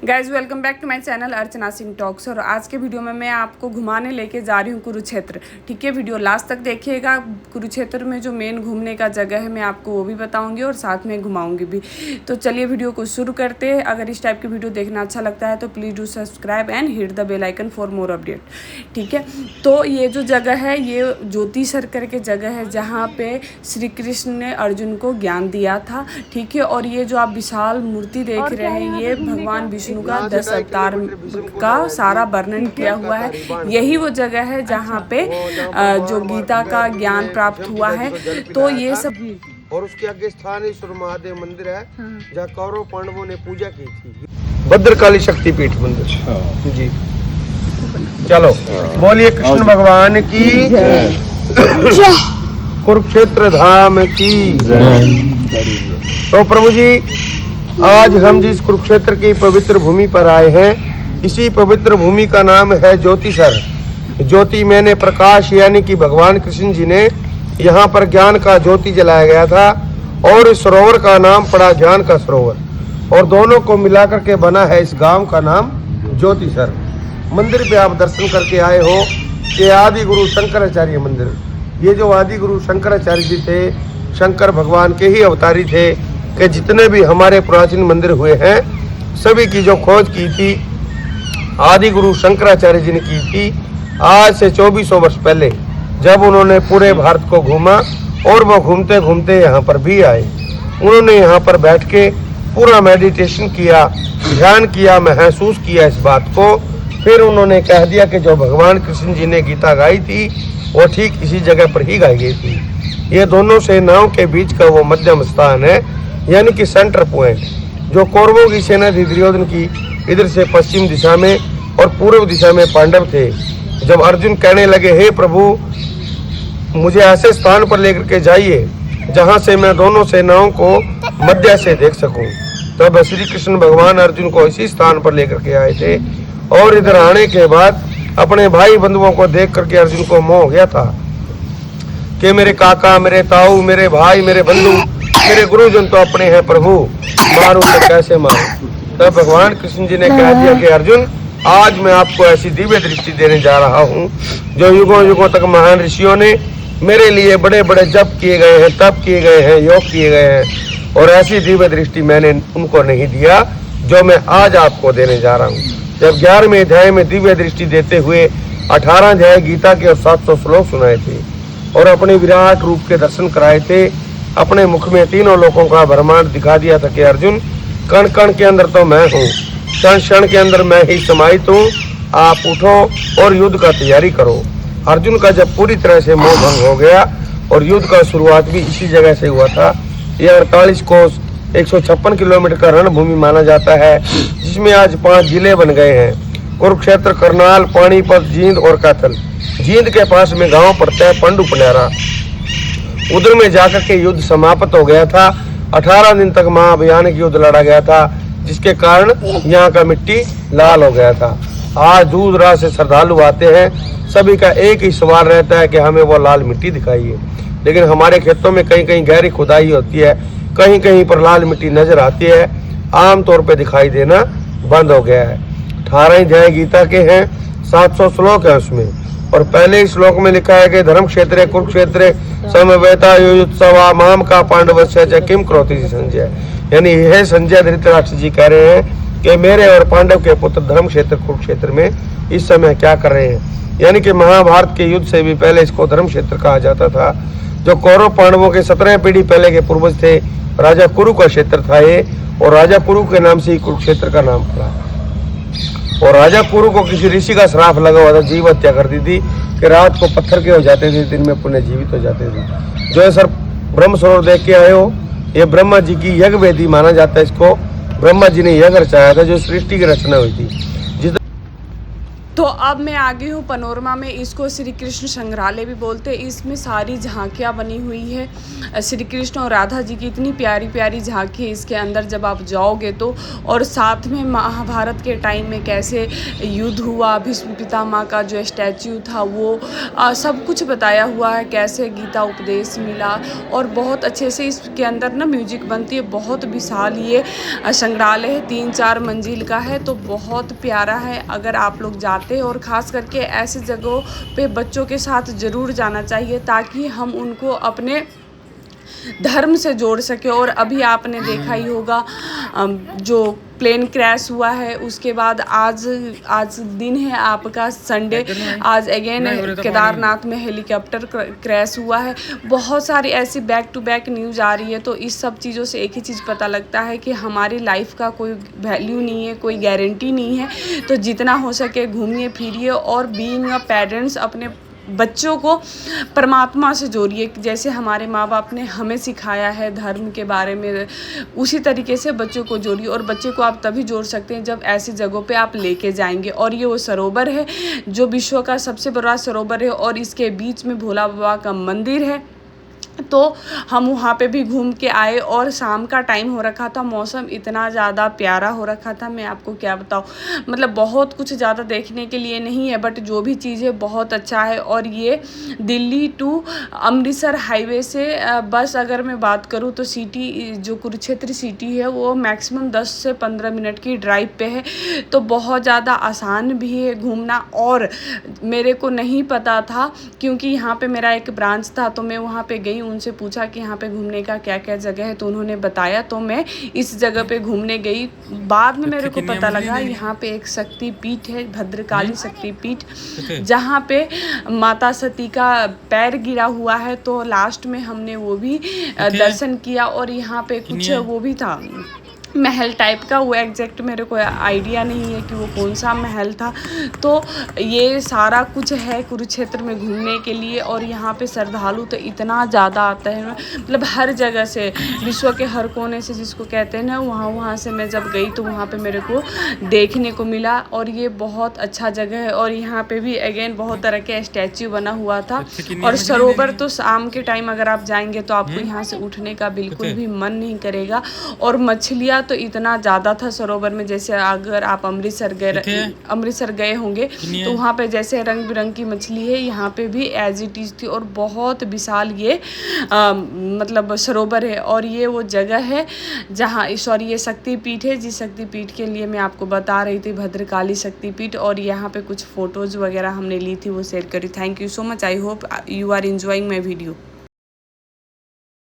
Guys welcome back to my channel Archana Singh talks. और आज के वीडियो में मैं आपको घुमाने लेके जा रही हूँ कुरुक्षेत्र। ठीक है, वीडियो लास्ट तक देखिएगा। कुरुक्षेत्र में जो मेन घूमने का जगह है मैं आपको वो भी बताऊंगी और साथ में घुमाऊंगी भी। तो चलिए वीडियो को शुरू करते हैं। अगर इस टाइप की वीडियो देखना अच्छा लगता है तो please do subscribe and hit the bell icon for more update. ठीक है, तो ये जो जगह है ये ज्योतिसर करके जगह है जहाँ पे श्री कृष्ण ने अर्जुन को ज्ञान दिया था। ठीक है, और ये जो आप विशाल मूर्ति देख रहे हैं ये भगवान विष्णु का 10 अवतार का सारा वर्णन किया हुआ है। यही वो जगह है जहाँ पे जो गीता का ज्ञान प्राप्त हुआ है। तो ये सब और उसके आगे स्थानेश्वर महादेव मंदिर है जहाँ कौरव पांडवों ने पूजा की थी। भद्रकाली शक्तिपीठ मंदिर जी। चलो बोलिए कृष्ण भगवान की कुरुक्षेत्र धाम की। तो प्रभु जी आज हम जिस कुरुक्षेत्र की पवित्र भूमि पर आए हैं इसी पवित्र भूमि का नाम है ज्योतिसर। ज्योति मैंने प्रकाश यानी कि भगवान कृष्ण जी ने यहाँ पर ज्ञान का ज्योति जलाया गया था और इस सरोवर का नाम पड़ा ज्ञान का सरोवर और दोनों को मिलाकर के बना है इस गांव का नाम ज्योतिसर। मंदिर पे आप दर्शन करके आए हो कि आदि गुरु शंकराचार्य मंदिर। ये जो आदि गुरु शंकराचार्य जी थे शंकर भगवान के ही अवतारी थे कि जितने भी हमारे प्राचीन मंदिर हुए हैं सभी की जो खोज की थी आदि गुरु शंकराचार्य जी ने की थी आज से 2400 वर्ष पहले, जब उन्होंने पूरे भारत को घूमा और वो घूमते घूमते यहाँ पर भी आए। उन्होंने यहाँ पर बैठ के पूरा मेडिटेशन किया, ध्यान किया, महसूस किया इस बात को। फिर उन्होंने कह दिया कि जो भगवान कृष्ण जी ने गीता गाई थी वो ठीक इसी जगह पर ही गाई गई थी। ये दोनों सेनाओं के बीच का वो मध्यम स्थान है यानी कि सेंटर पॉइंट। जो कौरवों की सेना थी दुर्योधन की इधर से पश्चिम दिशा में और पूर्व दिशा में पांडव थे। जब अर्जुन कहने लगे हे प्रभु मुझे ऐसे स्थान पर लेकर के जाइए जहां से मैं दोनों सेनाओं को मध्य से देख सकूं, तब श्री कृष्ण भगवान अर्जुन को इसी स्थान पर लेकर के आए थे। और इधर आने के बाद अपने भाई बंधुओं को देख करके अर्जुन को मोह हो गया था कि मेरे काका, मेरे ताऊ, मेरे भाई, मेरे बंधु, मेरे गुरुजन तो अपने हैं, प्रभु मारूं तो कैसे मारूं। तब भगवान कृष्ण जी ने कह दिया कि अर्जुन आज मैं आपको ऐसी दिव्य दृष्टि देने जा रहा हूँ जो युगों युगों तक महान ऋषियों ने मेरे लिए बड़े बड़े जप किए गए हैं, तप किए गए हैं, योग किए गए हैं और ऐसी दिव्य दृष्टि मैंने उनको नहीं दिया जो मैं आज आपको देने जा रहा हूँ। जब 11वें अध्याय में दिव्य दृष्टि देते हुए 18 अध्याय गीता के और 700 श्लोक सुनाए थे और अपने विराट रूप के दर्शन कराए थे। अपने मुख में तीनों लोगों का ब्रह्मांड दिखा दिया था कि अर्जुन कण कण के अंदर तो मैं हूँ, क्षण क्षण के अंदर मैं ही समाहित हूँ, आप उठो और युद्ध का तैयारी करो। अर्जुन का जब पूरी तरह से मोह भंग हो गया और युद्ध का शुरुआत भी इसी जगह से हुआ था। यह 48 कोस 156 किलोमीटर का रणभूमि माना जाता है जिसमें आज 5 जिले बन गए हैं कुरुक्षेत्र, करनाल, पानीपत, जींद और कैथल। जींद के पास में गांव पड़ता है पंडुपन्यारा। उधर में जाकर के युद्ध समाप्त हो गया था। 18 दिन तक महाभयानक युद्ध लड़ा गया था जिसके कारण यहाँ का मिट्टी लाल हो गया था। आज दूर रात से श्रद्धालु आते हैं, सभी का एक ही सवाल रहता है कि हमें वो लाल मिट्टी दिखाइए। लेकिन हमारे खेतों में कहीं कहीं गहरी खुदाई होती है, कहीं कहीं पर लाल मिट्टी नजर आती है, आमतौर पर दिखाई देना बंद हो गया है। 18 अध्याय गीता के हैं, 700 श्लोक है उसमें और पहले ही श्लोक में लिखा है कि धर्म क्षेत्र कुरुक्षेत्र समवेता युयुत्सवा माम का पांडवस्य किम क्रोति संजय। यानी यह संजय धृतराष्ट्र जी कह रहे हैं कि मेरे और पांडव के पुत्र धर्म क्षेत्र कुरुक्षेत्र में इस समय क्या कर रहे हैं। यानी कि महाभारत के युद्ध से भी पहले इसको धर्म क्षेत्र कहा जाता था। जो कौरव पांडवों के 17 पीढ़ी पहले के पूर्वज थे राजा कुरु का क्षेत्र था ये और राजा कुरु के नाम से ही कुरुक्षेत्र का नाम पड़ा। और राजा कुरु को किसी ऋषि का श्राप लगा हुआ था, जीव हत्या कर दी थी कि रात को पत्थर के हो जाते थे, दिन में पुण्य जीवित हो जाते थे। जो है सर ब्रह्म सरोवर देख के आए हो, ये ब्रह्मा जी की यज्ञ वेदी माना जाता है। इसको ब्रह्मा जी ने यज्ञ रचाया था जो सृष्टि की रचना हुई थी। तो अब मैं आ गई हूँ पनोरमा में। इसको श्री कृष्ण संग्रहालय भी बोलते हैं। इसमें सारी झांकियाँ बनी हुई है श्री कृष्ण और राधा जी की। इतनी प्यारी प्यारी झांकी है इसके अंदर जब आप जाओगे तो। और साथ में महाभारत के टाइम में कैसे युद्ध हुआ, भीष्म पितामह का जो स्टैच्यू था वो सब कुछ बताया हुआ है, कैसे गीता उपदेश मिला। और बहुत अच्छे से इसके अंदर ना म्यूजिक बनती है। बहुत विशाल ये संग्रहालय है, 3-4 मंजिल का है, तो बहुत प्यारा है। अगर आप लोग जाते हैं और ख़ास करके ऐसी जगहों पे बच्चों के साथ ज़रूर जाना चाहिए ताकि हम उनको अपने धर्म से जोड़ सके। और अभी आपने देखा ही होगा जो प्लेन क्रैश हुआ है उसके बाद आज दिन है आपका संडे। आज अगेन केदारनाथ में हेलीकॉप्टर क्रैश हुआ है। बहुत सारी ऐसी बैक टू बैक न्यूज़ आ रही है। तो इस सब चीज़ों से एक ही चीज़ पता लगता है कि हमारी लाइफ का कोई वैल्यू नहीं है, कोई गारंटी नहीं है। तो जितना हो सके घूमिए फिरिए और बीइंग अ पेरेंट्स अपने बच्चों को परमात्मा से जोड़िए। जैसे हमारे माँ बाप ने हमें सिखाया है धर्म के बारे में, उसी तरीके से बच्चों को जोड़िए। और बच्चे को आप तभी जोड़ सकते हैं जब ऐसी जगहों पे आप लेके जाएंगे। और ये वो सरोवर है जो विश्व का सबसे बड़ा सरोवर है और इसके बीच में भोला बाबा का मंदिर है। तो हम वहाँ पे भी घूम के आए और शाम का टाइम हो रखा था। मौसम इतना ज़्यादा प्यारा हो रखा था, मैं आपको क्या बताऊँ। मतलब बहुत कुछ ज़्यादा देखने के लिए नहीं है, बट जो भी चीज़ है बहुत अच्छा है। और ये दिल्ली टू अमृतसर हाईवे से बस अगर मैं बात करूँ तो सिटी जो कुरुक्षेत्र सिटी है वो मैक्सिमम 10 से 15 मिनट की ड्राइव पे है। तो बहुत ज़्यादा आसान भी है घूमना। और मेरे को नहीं पता था क्योंकि यहाँ पे मेरा एक ब्रांच था, तो मैं वहाँ पे गई, उनसे पूछा कि यहाँ पे घूमने का क्या क्या जगह है, तो उन्होंने बताया। तो मैं इस जगह पे घूमने गई। बाद में मेरे को पता लगा यहाँ पे एक शक्ति पीठ है, भद्रकाली शक्ति पीठ, जहाँ पे माता सती का पैर गिरा हुआ है। तो लास्ट में हमने वो भी दर्शन किया। और यहाँ पे कुछ वो भी था महल टाइप का, वो एग्जैक्ट मेरे को आइडिया नहीं है कि वो कौन सा महल था। तो ये सारा कुछ है कुरुक्षेत्र में घूमने के लिए। और यहाँ पे श्रद्धालु तो इतना ज़्यादा आता है, मतलब हर जगह से, विश्व के हर कोने से जिसको कहते हैं ना, वहाँ से मैं जब गई तो वहाँ पे मेरे को देखने को मिला। और ये बहुत अच्छा जगह है। और यहाँ पे भी अगेन बहुत तरह के स्टैच्यू बना हुआ था। और सरोवर तो शाम के टाइम अगर आप जाएंगे तो आपको यहाँ से उठने का बिल्कुल भी मन नहीं करेगा। और मछलियाँ तो इतना ज़्यादा था सरोवर में। जैसे अगर आप अमृतसर गए होंगे तो वहाँ पे जैसे रंग बिरंग की मछली है, यहाँ पे भी एज इट इज़ थी। और बहुत विशाल ये मतलब सरोवर है। और ये वो जगह है जहाँ ये शक्तिपीठ है, जिस शक्तिपीठ के लिए मैं आपको बता रही थी, भद्रकाली शक्तिपीठ। और यहाँ पे कुछ फ़ोटोज़ वगैरह हमने ली थी, वो शेयर करी। Thank you so much. I hope you are enjoying my video.